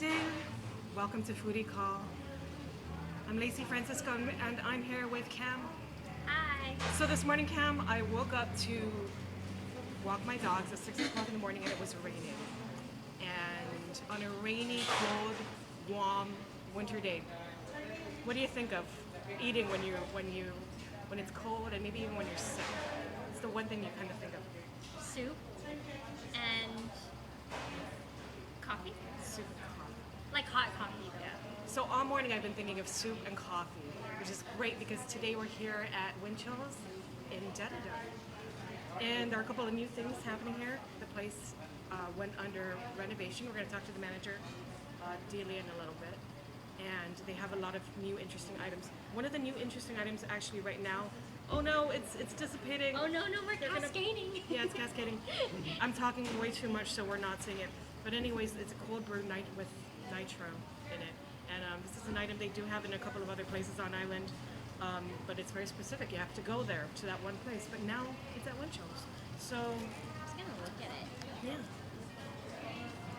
day. Welcome to Foodie Call. I'm Lacey Francisco and I'm here with Cam. Hi. So this morning, Cam, I woke up to walk my dogs at 6 o'clock in the morning and it was raining. And on a rainy, cold, warm winter day, what do you think of eating when it's cold and maybe even when you're sick? It's the one thing you kind of think of. Soup and coffee. Soup and coffee. Like hot coffee. Yeah. So all morning I've been thinking of soup and coffee, which is great because today we're here at Winchell's in Dededo. And there are a couple of new things happening here. The place went under renovation. We're going to talk to the manager, Delia, in a little bit. And they have a lot of new interesting items. One of the new interesting items actually right now, oh no, it's dissipating. Oh no, we're cascading. Yeah, it's cascading. I'm talking way too much, so we're not seeing it. But anyways, it's a cold brew night with Nitro in it. And this is an item they do have in a couple of other places on island, but it's very specific. You have to go there to that one place. But now it's at Winchell's. So, I'm just gonna look at it. yeah.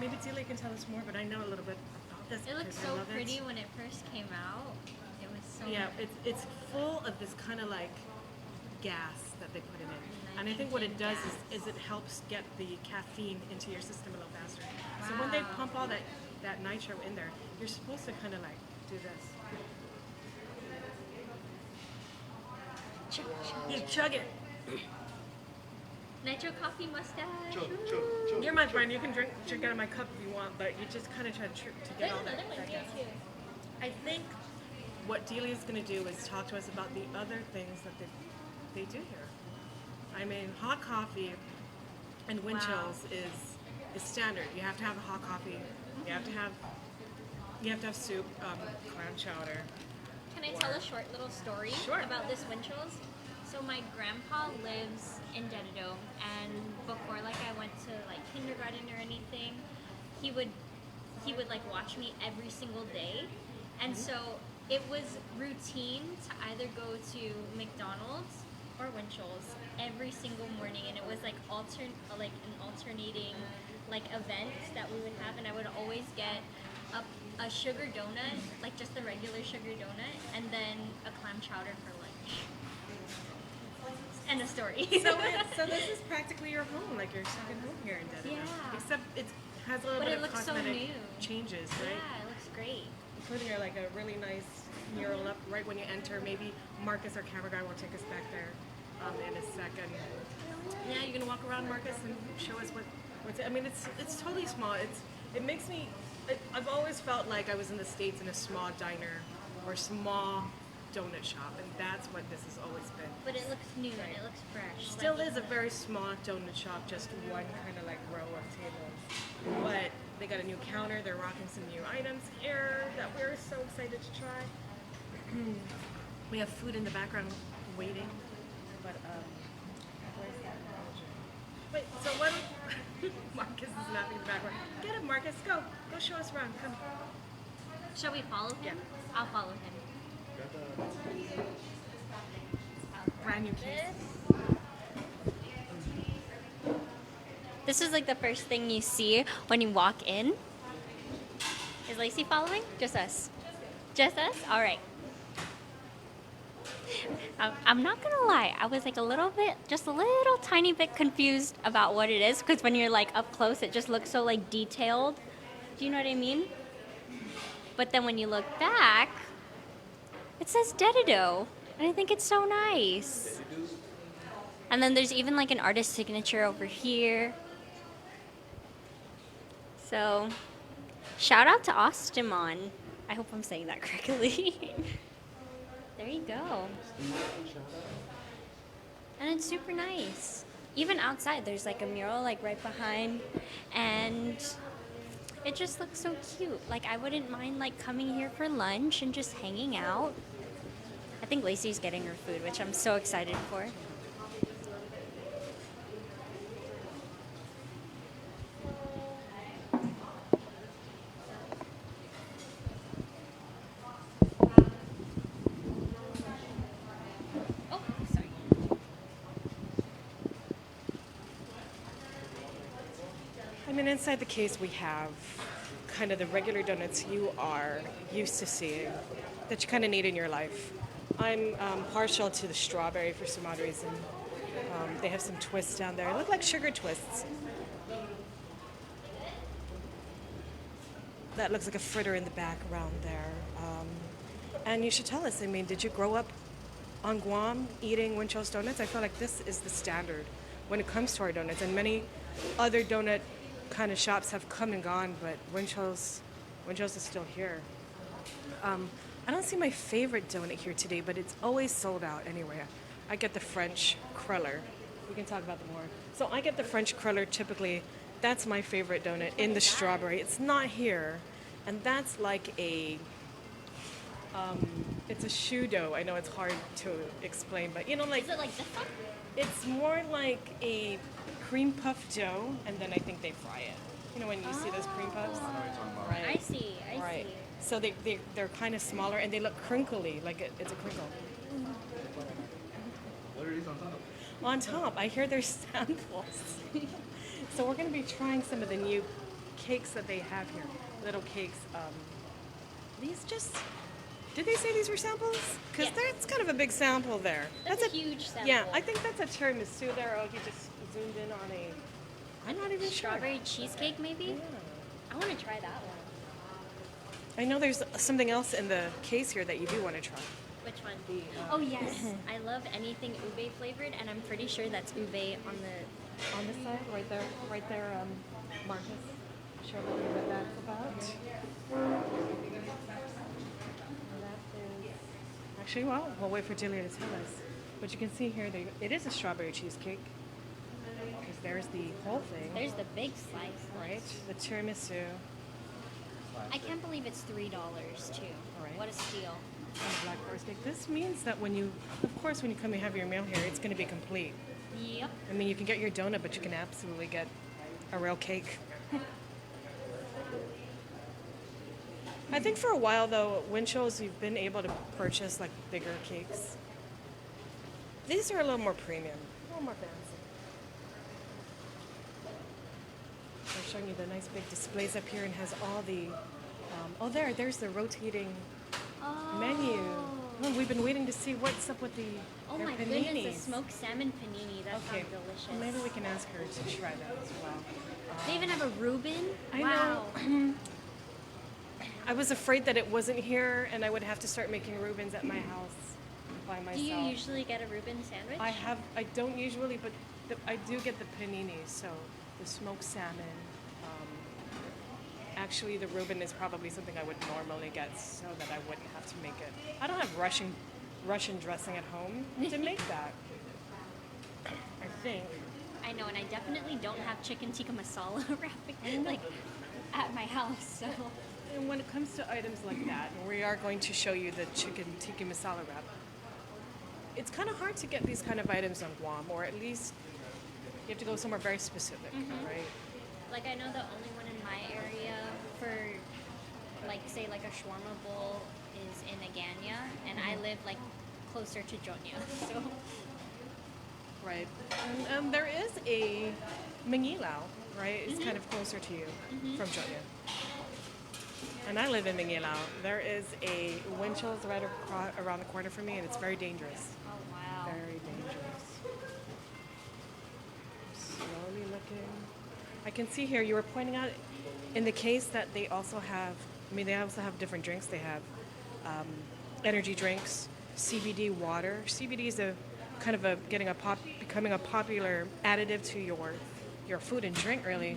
Maybe Delia can tell us more, but I know a little bit about this. It looked because I so love pretty it. when it first came out. It was so Yeah, it's full of this kind of like gas that they put in it. And I think what it does is it helps get the caffeine into your system a little faster. So when they Wow. pump all that nitro in there, you're supposed to kind of like do this. Chug, You chug it. Nitro coffee mustache. You're my friend. You can drink out of my cup if you want, but you just kind of try to get There's all that. another one that here gas. too. I think what Delia is going to do is talk to us about the other things that they do here. I mean, hot coffee and Winchell's is standard. You have to have a hot coffee. You have to have soup, clam chowder. Can I tell a short little story Sure. about this Winchell's? So my grandpa lives in Dededo, and before like I went to like kindergarten or anything, he would like watch me every single day, and so it was routine to either go to McDonald's or Winchell's every single morning, and it was like an alternating like event that we would have, and I would always get a sugar donut, like just the regular sugar donut, and then a clam chowder for lunch. End of story. So this is practically your home, like your second home here in Dededo. Yeah. Except it has a little But bit it of looks so cosmetic new. changes, right? Yeah, it looks great. Including like a really nice mural up right when you enter. Maybe Marcus, our camera guy, will take us back there in a second. Yeah, you can walk around, Marcus, and show us what's. I mean, it's totally small. It makes me. I've always felt like I was in the States in a small diner or small donut shop, and that's what this has always been. But it looks new and it looks fresh. Still like, is a very small donut shop, just one kind of like row of tables. But they got a new counter. They're rocking some new items here that we're so excited to try. We have food in the background waiting, but where's that manager? Wait, so what? Marcus is laughing in the background. Get him, Marcus. Go show us around. Come. Shall we follow him? Yeah. I'll follow him. Brand new case. This is like the first thing you see when you walk in. Is Lacey following? Just us. Just us? All right. I'm not gonna lie, I was like just a little tiny bit confused about what it is, because when you're like up close, it just looks so like detailed. Do you know what I mean? But then when you look back, it says Dededo, and I think it's so nice. And then there's even like an artist signature over here. So, shout out to Ostimon. I hope I'm saying that correctly. There you go. And it's super nice. Even outside, there's like a mural like right behind, and it just looks so cute. Like I wouldn't mind like coming here for lunch and just hanging out. I think Lacey's getting her food, which I'm so excited for. Oh, sorry. I mean, inside the case we have kind of the regular donuts you are used to seeing, that you kind of need in your life. I'm partial to the strawberry for some odd reason. They have some twists down there. They look like sugar twists. That looks like a fritter in the background there. And you should tell us, I mean, did you grow up on Guam eating Winchell's donuts? I feel like this is the standard when it comes to our donuts. And many other donut kind of shops have come and gone, but Winchell's is still here. I don't see my favorite donut here today, but it's always sold out anyway. I get the French cruller. We can talk about them more. So I get the French cruller typically. That's my favorite donut in the strawberry. It's not here. And that's like it's a shoe dough. I know it's hard to explain, but you know, like, Is it like this one? it's more like a cream puff dough, and then I think they fry it. You know when you see those cream puffs? Right. I see. Right. So they're kind of smaller, and they look crinkly, like it's a crinkle. What are these on top? On top, I hear there's samples. So we're going to be trying some of the new cakes that they have here. Little cakes. These just... Did they say these were samples? Because Yeah. it's kind of a big sample there. That's a huge sample. Yeah, I think that's a tiramisu there. Oh, you just zoomed in on a... I'm not even Strawberry cheesecake, maybe? sure. I want to try that one. I know there's something else in the case here that you do want to try. Which one? Oh yes, I love anything ube flavored, and I'm pretty sure that's ube on the. On this side, right there, Marcus. Show everybody what that's about. That is actually, well, we'll wait for Julia to tell us. But you can see here, it is a strawberry cheesecake. Because there's the whole thing, There's the big slice. right? The tiramisu I can't believe it's $3 too. Right. What a steal. and black forest cake. This means that when you come and have your meal here, it's going to be complete. Yep. I mean, you can get your donut, but you can absolutely get a real cake. I think for a while, though, at Winchell's, you've been able to purchase, like, bigger cakes. These are a little more premium, a little more fancy. I'm showing you the nice big displays up here and has all the... there's the rotating Oh. menu. Oh, we've been waiting to see what's up with Oh their my paninis. goodness, the smoked salmon panini. That Okay, sounds delicious. well, maybe we can ask her to try that as well. They even have a Reuben. I Wow. know. I was afraid that it wasn't here and I would have to start making Reubens at my house by myself. Do you usually get a Reuben sandwich? I don't usually, but I do get the paninis, so the smoked salmon. Actually, the Reuben is probably something I would normally get so that I wouldn't have to make it. I don't have Russian dressing at home to make that. I think. I know, and I definitely don't have chicken tikka masala wrapping like at my house. So And when it comes to items like that, and we are going to show you the chicken tikka masala wrap, it's kind of hard to get these kind of items on Guam, or at least you have to go somewhere very specific, right? like I know the only one in my area for like say like a shawarma bowl is in Aganya, and I live like closer to Jonya. So Right. And there is a Manilao, right? It's kind of closer to you from Jonya. And I live in Manilao. There is a Winchell's right around the corner from me, and it's very dangerous. oh wow. Very dangerous. Slowly looking. I can see here you were pointing out in the case that they also have, they also have different drinks. They have energy drinks, CBD water. CBD is becoming a popular additive to your food and drink, really.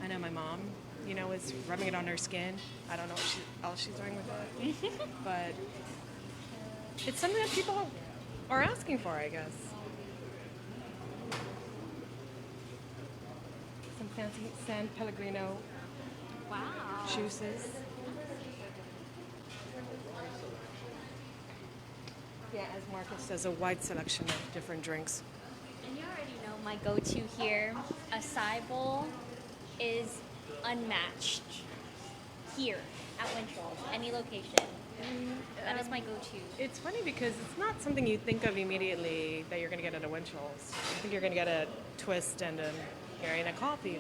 I know my mom, is rubbing it on her skin. I don't know what else she's doing with it, but it's something that people are asking for, I guess. Some fancy San Pellegrino Wow. juices. Yeah, as Marcus says, a wide selection of different drinks. And you already know my go-to here. Acai bowl is unmatched here at Winchell, any location. That is my go-to. It's funny because it's not something you think of immediately that you're going to get at a Winchell's. I think you're going to get a twist and a coffee,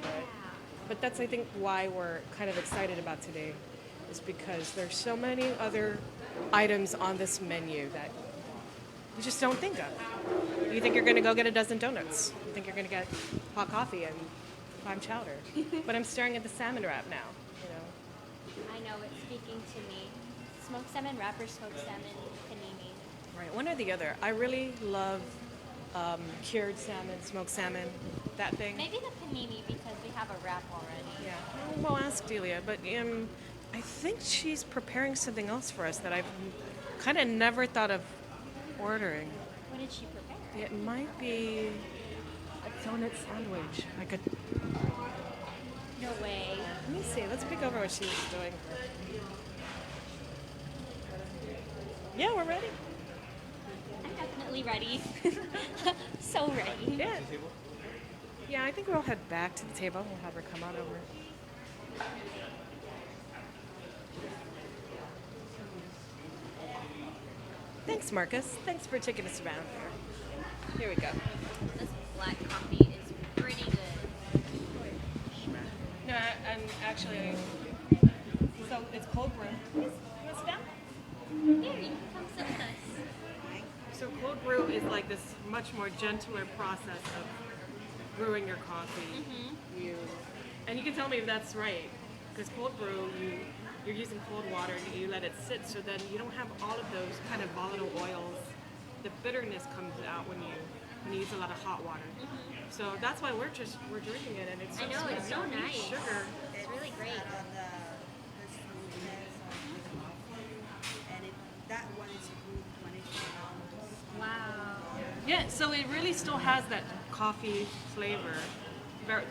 but But that's, I think, why we're kind of excited about today, is because there's so many other items on this menu that you just don't think of. You think you're going to go get a dozen donuts. You think you're going to get hot coffee and clam chowder. But I'm staring at the salmon wrap now. I know it's speaking to me. Smoked salmon wrapper, smoked salmon panini. Right, one or the other. I really love cured salmon, smoked salmon, that thing. Maybe the panini because we have a wrap already. Yeah, we'll ask Delia, but I think she's preparing something else for us that I've kind of never thought of ordering. What did she prepare? It might be a donut sandwich. Like a. No way. Let me see. Let's peek over what she's doing. Yeah, we're ready. I'm definitely ready. So ready. Yeah. Yeah, I think we'll head back to the table. We'll have her come on over. Thanks, Marcus. Thanks for taking us around here. Here we go. This black coffee is pretty good. No, and actually, so it's cold brew. You want to sit down? Here, you can come sit with us. So cold brew is like this much more gentler process of brewing your coffee. And you can tell me if that's right, because cold brew, you're using cold water and you let it sit, so then you don't have all of those kind of volatile oils. The bitterness comes out when you use a lot of hot water. So that's why we're drinking it, and it's I know, it's so nice. Sugar. It's really great. On the smoothness of the coffee, and that one is brewed 24 hours. Wow. Yeah, so it really still has that coffee flavor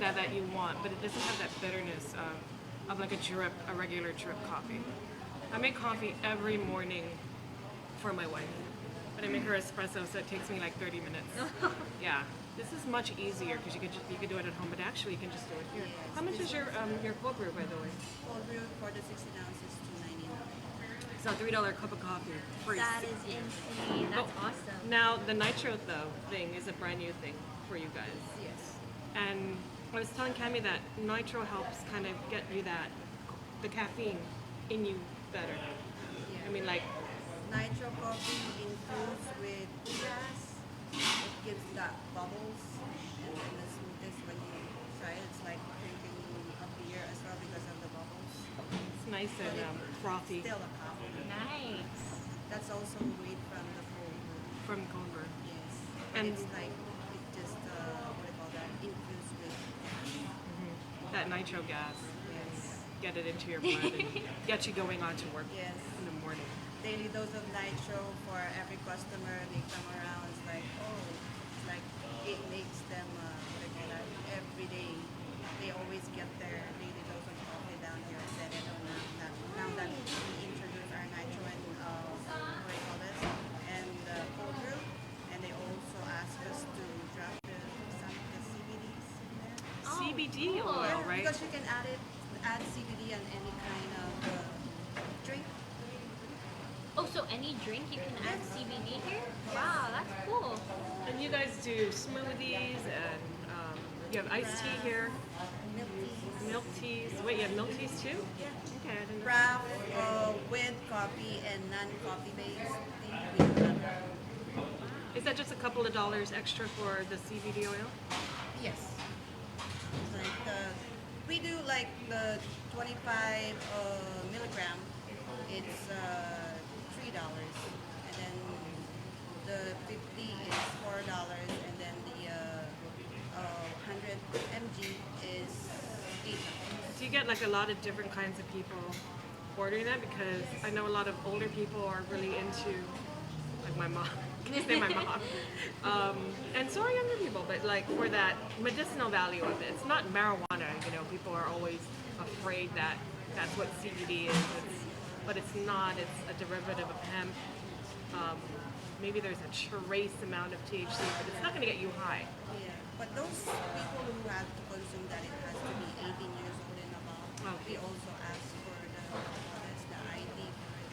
that you want, but it doesn't have that bitterness of like a regular drip coffee. I make coffee every morning for my wife, but I make her espresso, so it takes me like 30 minutes. Yeah, this is much easier because you could do it at home, but actually you can just do it here. How much is your cold brew, by the way? Cold brew for the 16 ounces, $2.99. So $3 cup of coffee. Free. That is insane. That's Oh, awesome. Now the Nitro thing is a brand new thing for you guys. Yes. And I was telling Cami that Nitro helps kind of get you the caffeine in you better. Yeah. I mean, like, Nitro coffee infused with gas. It gives that bubbles, and then the smoothness when you try it, it's like drinking a beer as well because of the bubbles. it's nice and frothy Still a coffee. Nice. That's also made from the cold brew. from cold brew. Yes. And- it's like it just what do you call that? Infused with That nitro gas, yes. get it into your blood and get you going on to work Yes. in the morning. Daily dose of nitro for every customer. They come around. It's like, oh, it's like it makes them what do you call that? Every day, they always get their daily dose of coffee down here at Dededo. Now that we introduced our nitro and what do you call this? And cold brew, and they also ask us to drop some of the CBDs in there. Oh, CBD cool. oil, right? Because you can add CBD on any kind of drink. Oh, so any drink you can add CBD here? Wow, that's cool. And you guys do smoothies and you have iced tea here, Milk teas. milk teas. Wait, you have milk teas too? Yeah. Okay, I didn't know. Craft with coffee and non-coffee based thing. Is that just a couple of dollars extra for the CBD oil? Yes. Like we do like the 25 milligram. It's $3, and then the 50 is $4, and then the 100 mg is $8. Do you get like a lot of different kinds of people ordering that? Because I know a lot of older people are really into, like my mom, can you say my mom? And so are younger people, but like for that medicinal value of it. It's not marijuana, you know, people are always afraid that that's what CBD is, but it's not, it's a derivative of hemp. Maybe there's a trace amount of THC, but it's not going to get you high. Yeah, but those people who have to consume that, it has to be 18 years old and above. Okay. We also ask for the ID for it.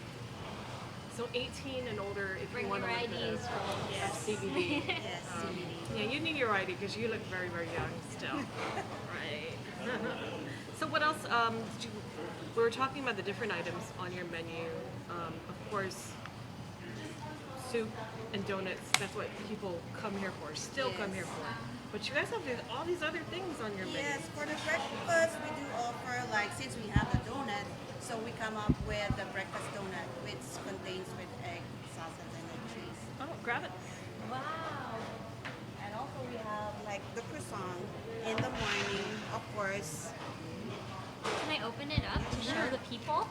So 18 and older, if Bring you want your to look IDs, at folks. it, CBD. Yes, CBD. Yeah, you need your ID because you look very, very young still. Right. So what else? We were talking about the different items on your menu. Of course, soup and donuts. That's what people come here for. Still come here for. But you guys have all these other things on your menu. Yes, for the breakfast, we do offer, like, since we have the donut, so we come up with the breakfast donut, which contains with egg, sausage, and then cheese. Oh, grab it. Wow. And also we have, like, the croissant in the morning, of course. Can I open it up to show the people?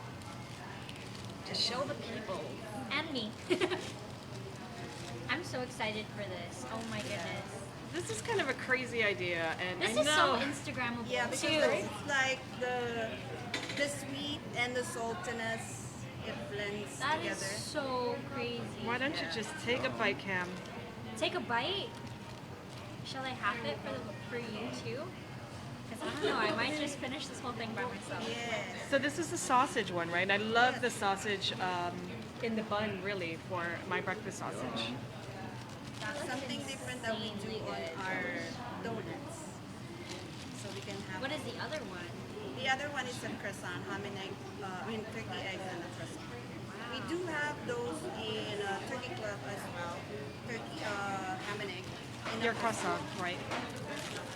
To show the people. And me. I'm so excited for this. Oh my goodness. This is kind of a crazy idea, and This I is know. so Instagrammable Yeah, because too. it's like the sweet and the saltiness, it blends That is together. so crazy. Why don't you just take a bite, Cam? Take a bite? Shall I half it for you too? Because I don't know, I might just finish this whole thing by myself. Yes. So this is the sausage one, right? I love the sausage in the bun, really, for my breakfast sausage. That looks Something different that we do insanely on good. our donuts. So we can have. What is the other one? The other one is a croissant, ham and egg, turkey eggs and a croissant. We do have those in Turkey Club as well. Turkey ham and egg. in a Your croissant, right?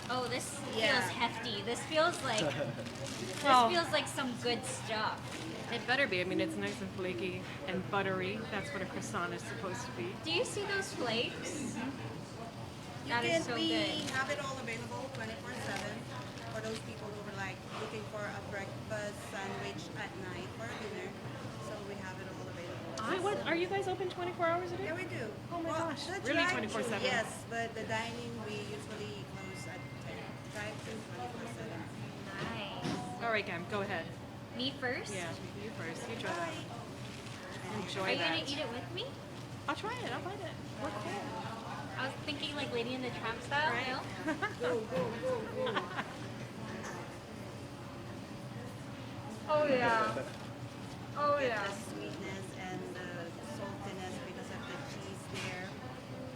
Oh, this Yeah. feels hefty. This feels like Well- this feels like some good stuff. It better be. I mean, it's nice and flaky and buttery. That's what a croissant is supposed to be. Do you see those flakes? You That can is so we good. have it all available 24/7 for those people who were like looking for a breakfast sandwich at night for dinner. So we have it all available. Are you guys open 24 hours a day? Yeah, we do. Oh my gosh, the really drive-thru, 24/7? Yes, but the dining we usually close at 10. Drive-thru 24/7. Nice. All right, Cam, go ahead. Me first? Yeah, you first. You try that. Enjoy Are you that. gonna eat it with me? I'll try it. I'll bite it. We're cool. I was thinking like Lady in the Tramp style, Right. no? Oh yeah. Oh Get yeah. the sweetness and the saltiness because of the cheese there.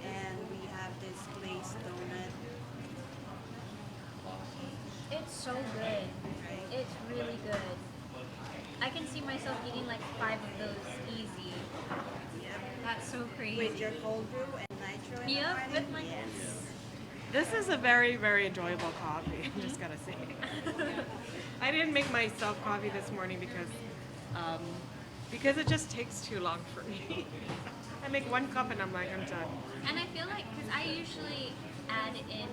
And we have this glazed donut. It's so good. Right. It's really good. I can see myself eating like 5 of those easy. Yep. That's so crazy. With your cold brew and nitro in the Yep, morning. with my Yes. This is a very, very enjoyable coffee. I'm just gonna say. I didn't make myself coffee this morning because it just takes too long for me. I make 1 cup and I'm like, I'm done. And I feel like, because I usually add in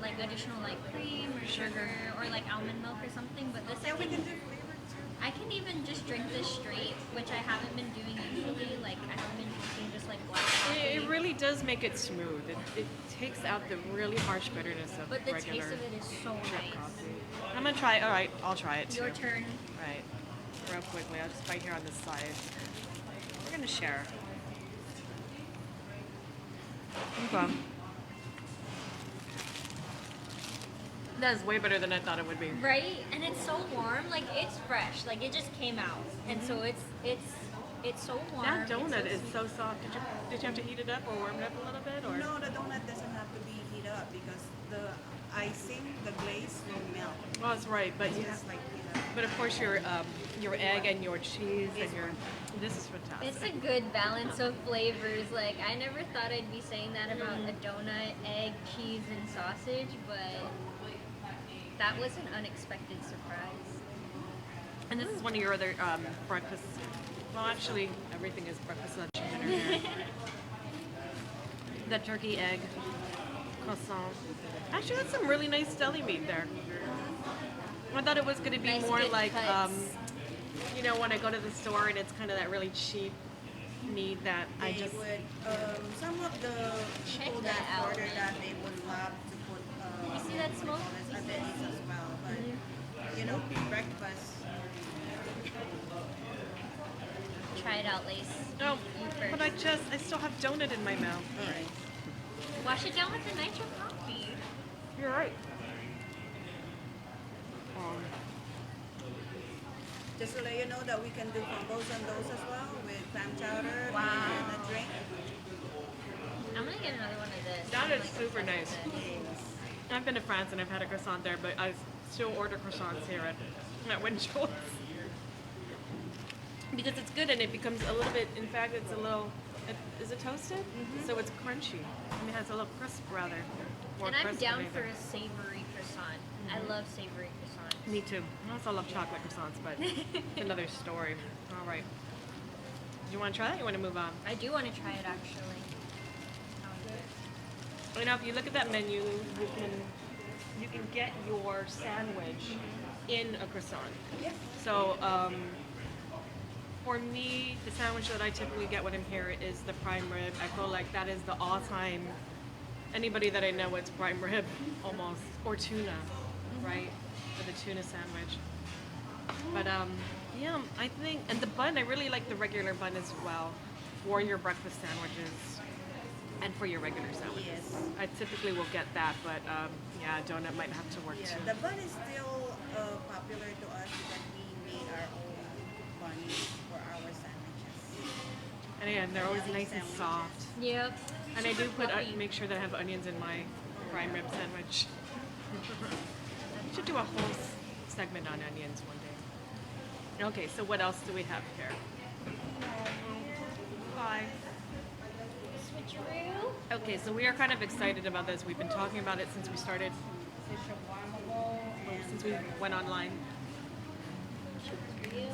like additional like cream or sugar or like almond milk or something, but this Yeah, we I can can, do flavor too. I can even just drink this straight, which I haven't been doing usually. Like I haven't been drinking just like black coffee. It really does make it smooth. It takes out the really harsh bitterness of But the regular taste of it is so drip nice. coffee. I'm gonna try. All right, I'll try it too. Your turn. Right. Real quickly, I'll just bite here on this side. We're gonna share. Okay. That is way better than I thought it would be. Right? And it's so warm. Like it's fresh. Like it just came out, and so it's so warm. That it's donut is sweet. so soft. Did you have to heat it up or warm it up a little bit, or? No, the donut doesn't have to be heat up because the icing, the glaze will melt. Well, that's right, but It's you just like heat up. but of course your egg and your cheese and your this is fantastic. It's a good balance of flavors. Like I never thought I'd be saying that about a donut, egg, cheese, and sausage, but that was an unexpected surprise. And this is one of your other breakfast. Well, actually, everything is breakfast, lunch, and dinner here. The turkey egg croissant. Actually, that's some really nice deli meat there. I thought it was going to be Nice, more good like, cuts. you know, when I go to the store and it's kind of that really cheap meat that I They just. would, some of the people that that out. order that, they would love to put You see that smoke? veggies as well. But, you know, breakfast. Try it out, Lace. No, You first. but I still have donut in my mouth. All right. Wash it down with the nitro coffee. You're right. Just to let you know that we can do combos on those as well with clam chowder Wow. and a drink. I'm gonna get another one of this. That I'm, is super nice. this. I've been to France and I've had a croissant there, but still order croissants here at Winchell. Because it's good and it becomes a little bit, in fact, it's a little, is it toasted? So it's crunchy. I mean, it has a little crisp rather. More And I'm crisp down than for anything. a savory croissant. I love savory croissants. Me too. I also love chocolate croissants, but another story. All right. Do you want to try that? You want to move on? I do want to try it actually. You know, if you look at that menu, you can get your sandwich in a croissant. Yeah. So, for me, the sandwich that I typically get when I'm here is the prime rib. I feel like that is the all-time. Anybody that I know, it's prime rib almost, or tuna, right? For the tuna sandwich. But yeah, I think, and the bun, I really like the regular bun as well for your breakfast sandwiches and for your regular sandwiches. Yes. I typically will get that, but yeah, donut might have to work Yeah, too. the bun is still popular to us because we made our own buns for our sandwiches. And again, they're always Healthy nice and sandwiches. soft. Yep. And I do Super put fluffy. make sure that I have onions in my prime rib sandwich. We should do a whole segment on onions one day. Okay, so what else do we have here? Bye. Switcheroo. Okay, so we are kind of excited about this. We've been talking about it since we started, The shawarma bowl and since we went online. Switcheroo.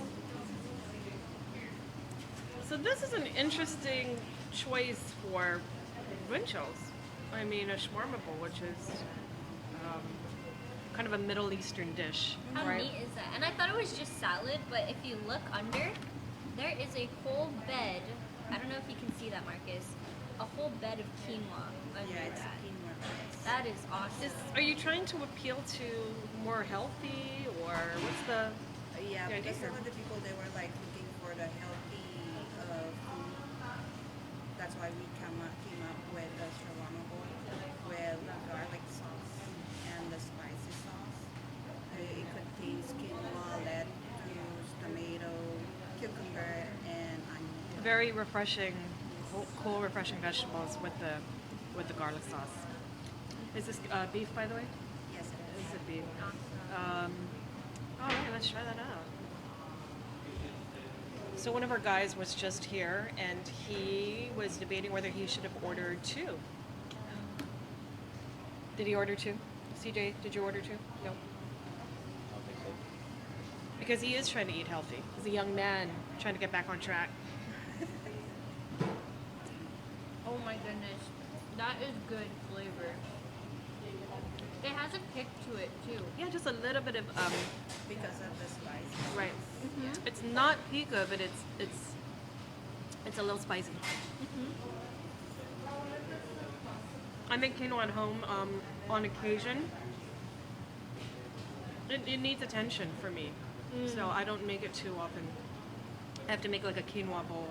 So this is an interesting choice for Winchell's. I mean, a shawarma bowl, which is kind of a Middle Eastern dish, How right? neat is that? And I thought it was just salad, but if you look under, there is a whole bed. I don't know if you can see that, Marcus. A whole bed of quinoa under yeah, it's that. quinoa rice. That is awesome. Are you trying to appeal to more healthy, or what's the? Yeah, Yeah, because different. some of the people they were like looking for the healthy food. That's why we came up with the shawarma bowl with garlic sauce and the spicy sauce. It contains quinoa, lettuce, tomato, cucumber, and onion. Very refreshing, cool, refreshing vegetables with the garlic sauce. Is this beef, by the way? Yes, it Is is. it beef? Awesome. All right, let's try that out. So one of our guys was just here, and he was debating whether he should have ordered two. Did he order two? CJ, did you order two? No. Because he is trying to eat healthy. He's a young man trying to get back on track. Oh my goodness. That is good flavor. It has a kick to it too. Yeah, just a little bit of Because of the spice. right. It's not pico, but it's a little spicy. I make quinoa at home on occasion. It needs attention for me, so I don't make it too often. I have to make like a quinoa bowl.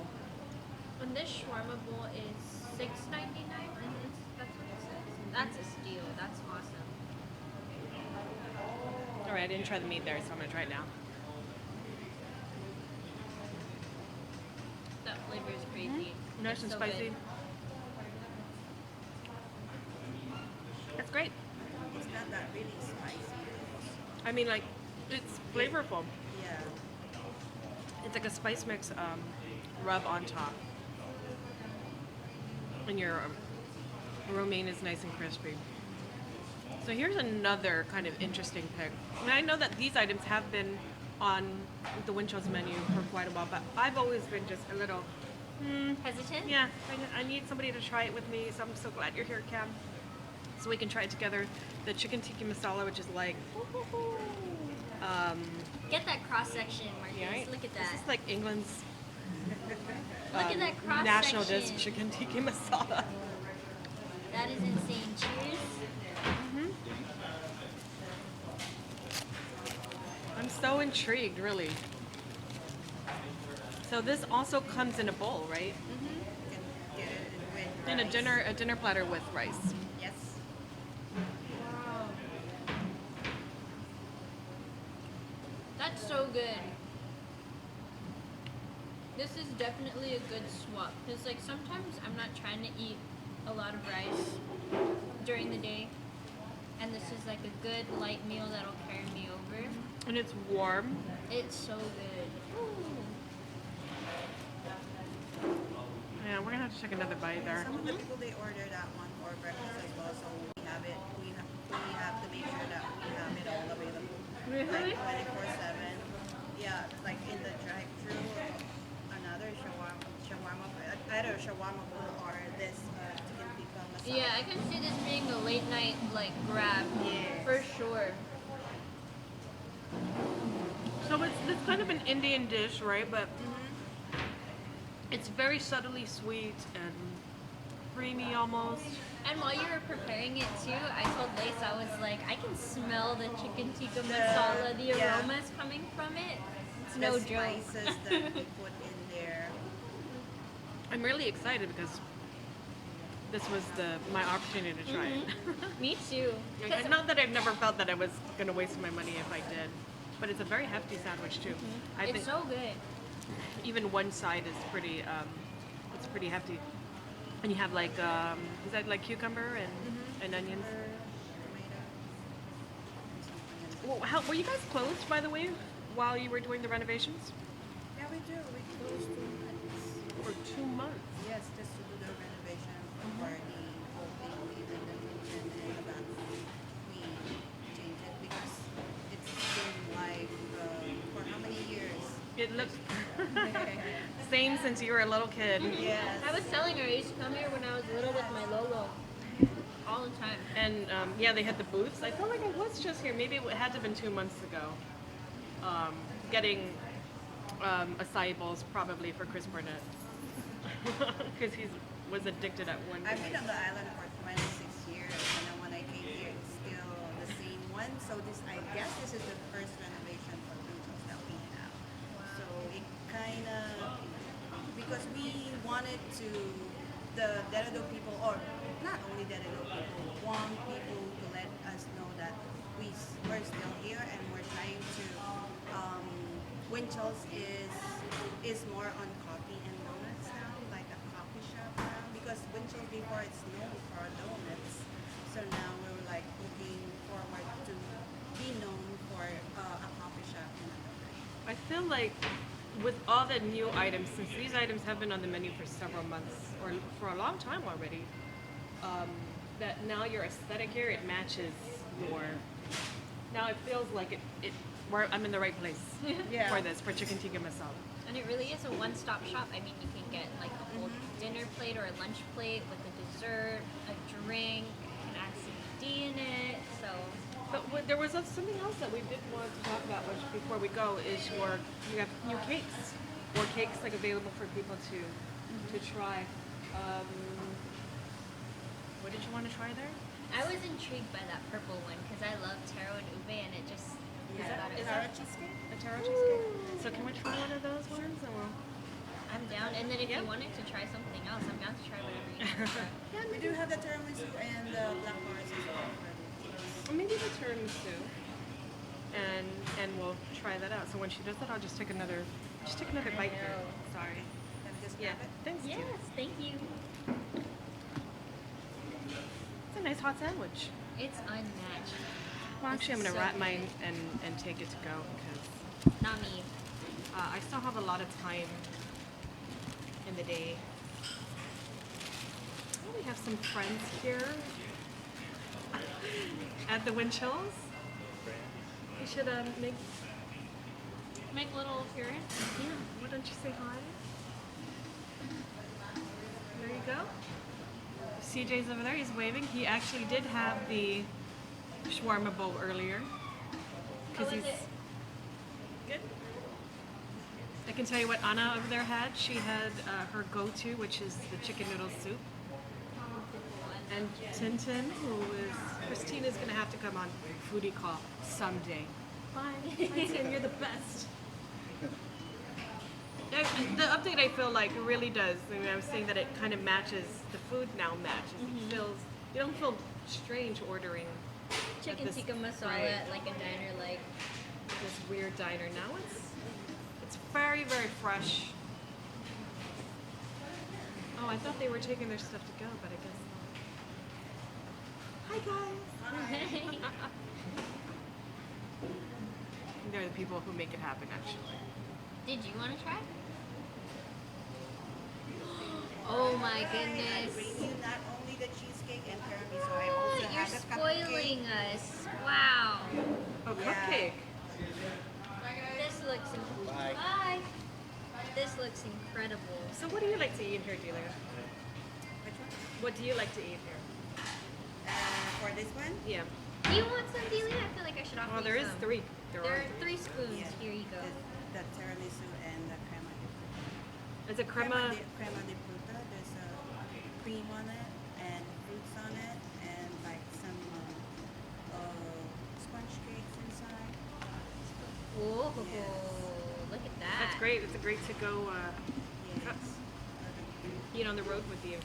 And this shawarma bowl is $6.99. That's what it says. That's a steal. That's awesome. All right, I didn't try the meat there, so I'm gonna try it now. That flavor is crazy. Nice It's and so spicy. good. That's great. It's not that really spicy. I mean, like, it's flavorful. Yeah. It's like a spice mix rub on top. And your romaine is nice and crispy. So here's another kind of interesting pick. And I know that these items have been on the Winchell's menu for quite a while, but I've always been just a little, Hesitant? yeah, I need somebody to try it with me, so I'm so glad you're here, Cam. So we can try it together. The chicken tikka masala, which is like, Get that cross section, Marcus. yeah, right? Look at This that. is like England's Look at that cross national section. dish, chicken tikka masala. That is insane. Cheers. I'm so intrigued, really. So this also comes in a bowl, right? You can get it with In rice. a dinner platter with rice. Yes. Wow. That's so good. This is definitely a good swap. Because, like, sometimes I'm not trying to eat a lot of rice during the day. And this is like a good light meal that'll carry me over. And it's warm. It's so good. Ooh. Yeah, we're gonna have to take another bite there. Some of the people they order that one for breakfast as well, so we have it. We have to make sure that we have it all available. Really? Like 24/7. Yeah, like in the drive-thru, another shawarma, either shawarma bowl or this chicken tikka masala. Yeah, I can see this being a late night like grab. Yes. For sure. So it's kind of an Indian dish, right? But it's very subtly sweet and creamy almost. And while you were preparing it too, I told Lace, I was like, I can smell the chicken tikka masala, the yeah. aromas coming from it. It's The no joke. spices that we put in there. I'm really excited because this was my opportunity to try it. Me too. And not that I've never felt that I was gonna waste my money if I did, but it's a very hefty sandwich too. I It's think so good. even one side is pretty, it's pretty hefty. And you have like, is that like cucumber and onions? Well, were you guys closed, by the way, while you were doing the renovations? Yeah, we do. We close 2 months. For 2 months. Yes, just to do the renovation for the whole thing. We did the kitchen and the bathroom. We changed it because it's been like for how many years? It looks same since you were a little kid. Yes. I was telling her I used to come here when I was little with my Lolo. All the time. And yeah, they had the booths. I felt like I was just here. Maybe it had to have been 2 months ago. Getting acai bowls probably for Chris Burnett. Because he was addicted at one I've point. been on the island for 26 years, and then when I came here, it's still the same one. So I guess this is the first renovation for Winchell that we have. So it kind of, because we wanted to, the Dededo people, or not only Dededo people, want people to let us know that we're still here and we're trying to, Winchell's is more on coffee and donuts now, like a coffee shop now, because Winchell before it's known for donuts. So now we're like looking forward to be known for a coffee shop and a donut. I feel like with all the new items, since these items have been on the menu for several months or for a long time already, that now your aesthetic here, it matches your. Now it feels like I'm in the right place Yeah. for this, for chicken tikka masala. And it really is a one-stop shop. I mean, you can get like a whole dinner plate or a lunch plate with a dessert, a drink, an CBD in it. So But there was something else that we did want to talk about, which before we go, is you have new cakes, or cakes like available for people to try. What did you want to try there? I was intrigued by that purple one because I love taro and ube, and it just Is I that- thought it is was- that- cheesecake? A taro cheesecake. So can we try one of those ones? And I'm down. And then if Yeah. you wanted to try something else, I'm down to try whatever you want to try. Yeah, we do have the tiramisu and the black forest as well. Or maybe the tiramisu, and we'll try that out. So when she does that, I'll just take another bite here. know. Sorry. Let me just Yeah. grab it. Thanks. Tia. Yes, thank you. It's a nice hot sandwich. It's unmatched. Well, actually, I'm This gonna is so wrap good. mine and take it to go because Not me. I still have a lot of time in the day. Oh, we have some friends here at the Winchills. We should Make a little appearance. yeah. Why don't you say hi? There you go. CJ's over there. He's waving. He actually did have the shawarma bowl earlier. How was it? Good. I can tell you what Anna over there had. She had her go-to, which is the chicken noodle soup. And Tintin, Christina's gonna have to come on Foodie Call someday. Bye. Bye, Tin. You're the best. The update, I feel like, really does. I mean, I was saying that it kind of matches, the food now matches. It feels, you don't feel strange ordering Chicken this- tikka masala right. at like a diner, like this weird diner. Now it's very, very fresh. Oh, I thought they were taking their stuff to go, but I guess Hi guys. They're the people who make it happen, actually. Did you want to try? Oh my I goodness. bring you not only the cheesecake and tiramisu, I What? also You're have a spoiling cupcake. us. Wow. Oh, Yeah. cupcake. This looks Bye. Bye. This looks incredible. So what do you like to eat here, Delia? Which one? What do you like to eat here? For this one? Yeah. Do you want some, Delia? I feel like I should offer Well, you there is some. 3. There are are 3 spoons. Yeah. Here you go. The tiramisu and the crema de fruta. It's a crema. Crema de fruta. There's a cream on it and fruits on it and like some sponge cakes inside. Oh, Yes. look at that. That's great. It's a great to go Yes. eat on the road with you.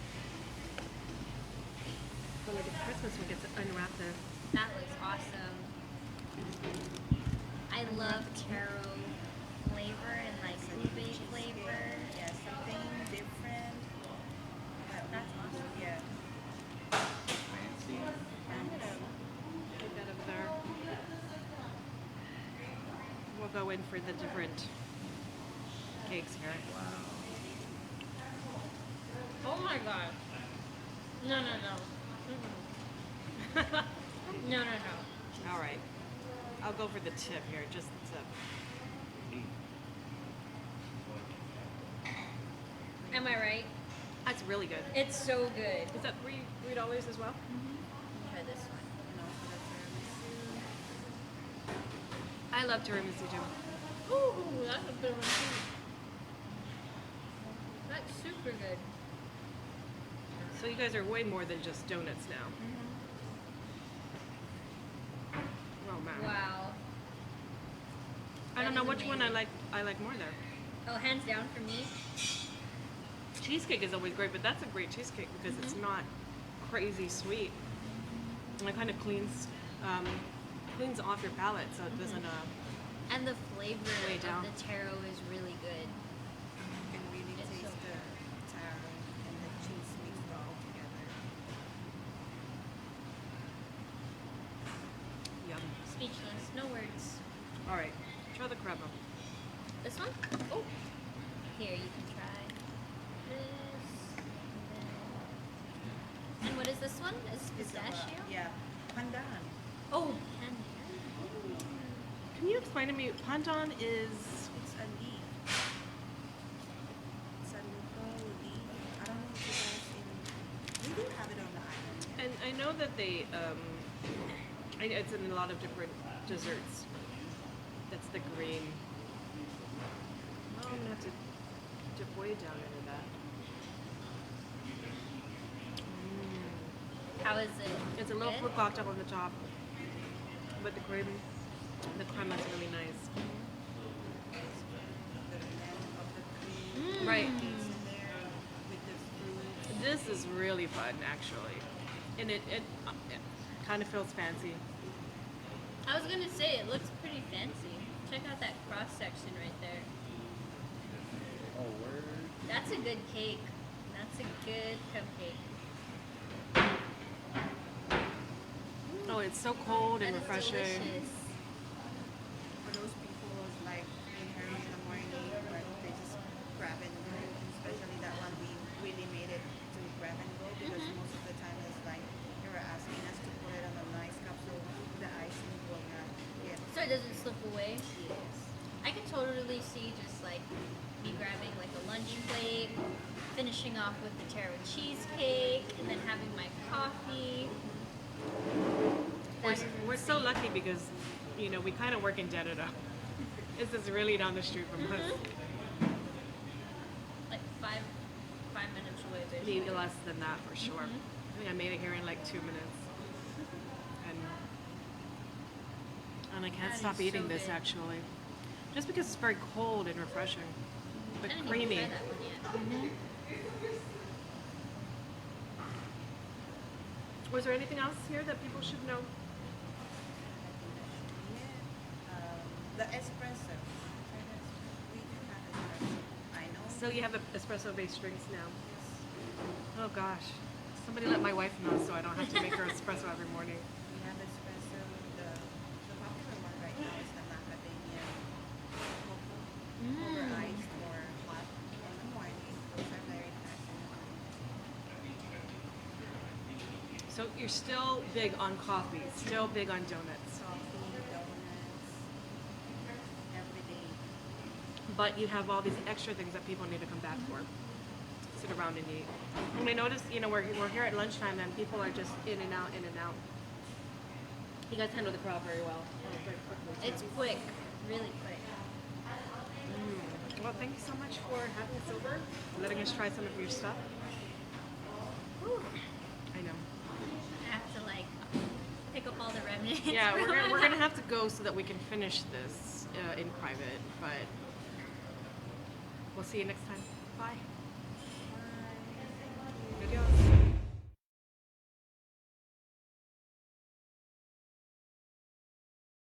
But like at Christmas, we get to unwrap the. That looks awesome. I love taro flavor and like ube flavor. Yeah, something different. That's awesome. Yeah. Fancy. Get that up there. We'll go in for the different cakes here. Oh my god. No, no, no. No, no, no. All right. I'll go for the tip here, just the tip. Am I right? That's really good. It's so good. Is that $3 as well? Try this one. And also the tiramisu. I love tiramisu too. Ooh, that's a good one too. That's super good. So you guys are way more than just donuts now. Oh man. Wow. I don't That know is which one I amazing. like more there. Oh, hands down for me. Cheesecake is always great, but that's a great cheesecake because it's not crazy sweet. And it kind of cleans off your palate, so it doesn't. And the flavor Way down. of the taro is really good. You can really It's taste so the taro and the cheese mixed all together. Yum. Speechless, no words. All right, try the crema. This one? Oh. Here, you can try this. And what is this one? Is It's pistachio? yeah, pandan. Oh, pandan. Can you explain to me? Pandan is. It's a leaf. It's a local leaf. I don't know if you guys we do have it on the island. And I know that they. It's in a lot of different desserts. That's the green. Well, I'm gonna have to dip way down into that. How is it? It's a little Good? fruit cocktail on the top, but the crema is really nice. The blend of the cream. Right. It's in there with the fruit. This is really fun, actually, and it kind of feels fancy. I was gonna say it looks pretty fancy. Check out that cross section right there. Oh, word. That's a good cake. That's a good cupcake. Oh, it's so cold and That is refreshing. delicious. For those people who's like in hurry in the morning, or they just grab and go. Especially that one, we really made it to grab and go because most of the time it's like they were asking us to put it on a nice cup so the icing will not get. So it doesn't slip away. Yes. I can totally see just like me grabbing like a lunch plate, finishing off with the taro cheesecake, and then having my coffee. We're so lucky because, you know, we kind of work in Dededo. This is really down the street from us. Like five minutes away, basically. Maybe less than that for sure. I think I made it here in like 2 minutes. And I can't That stop is eating so this good. actually. Just because it's very cold and refreshing. But I didn't creamy. even try that one yet. Was there anything else here that people should know? The espresso. We do have espresso. I know. So you have espresso based drinks now. Oh gosh. Somebody let my wife know so I don't have to make her espresso every morning. We have espresso. The popular one right now is the macadamia cocoa, over iced or hot in the morning. Those are very fascinating. So you're still big on coffee, still big on donuts, Coffee, donuts, every day. but you have all these extra things that people need to come back for. Sit around and eat. And I notice, we're here at lunchtime and people are just in and out, in and out. You guys handle the crowd very well. Very quickly, too. It's quick, really quick. Well, thank you so much for having us over, letting us try some of your stuff. Whew. I know. I have to like pick up all the remnants. Yeah, from we're that. gonna have to go so that we can finish this in private, but we'll see you next time. Bye. Bye. Adios.